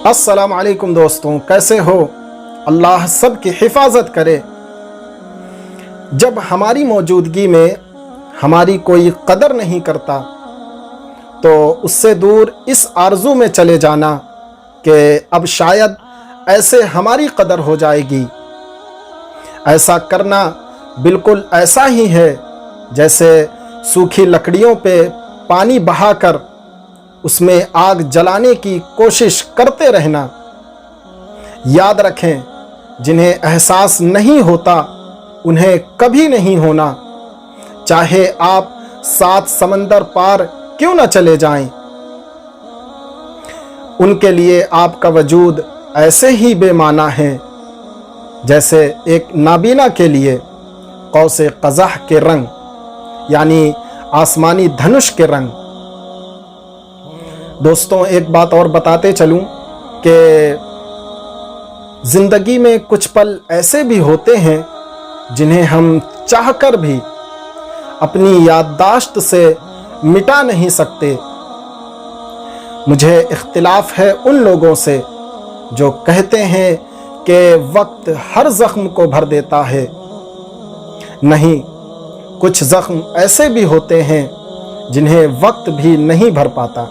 السلام علیکم دوستوں، کیسے ہو؟ اللہ سب کی حفاظت کرے۔ جب ہماری موجودگی میں ہماری کوئی قدر نہیں کرتا تو اس سے دور اس آرزو میں چلے جانا کہ اب شاید ایسے ہماری قدر ہو جائے گی۔ ایسا کرنا بالکل ایسا ہی ہے جیسے سوکھی لکڑیوں پہ پانی بہا کر اس میں آگ جلانے کی کوشش کرتے رہنا۔ یاد رکھیں، جنہیں احساس نہیں ہوتا انہیں کبھی نہیں ہونا، چاہے آپ 7 سمندر پار کیوں نہ چلے جائیں۔ ان کے لیے آپ کا وجود ایسے ہی بے معنی ہے جیسے ایک نابینا کے لیے قوس قزح کے رنگ، یعنی آسمانی دھنش کے رنگ۔ دوستوں، ایک بات اور بتاتے چلوں کہ زندگی میں کچھ پل ایسے بھی ہوتے ہیں جنہیں ہم چاہ کر بھی اپنی یادداشت سے مٹا نہیں سکتے۔ مجھے اختلاف ہے ان لوگوں سے جو کہتے ہیں کہ وقت ہر زخم کو بھر دیتا ہے۔ نہیں، کچھ زخم ایسے بھی ہوتے ہیں جنہیں وقت بھی نہیں بھر پاتا۔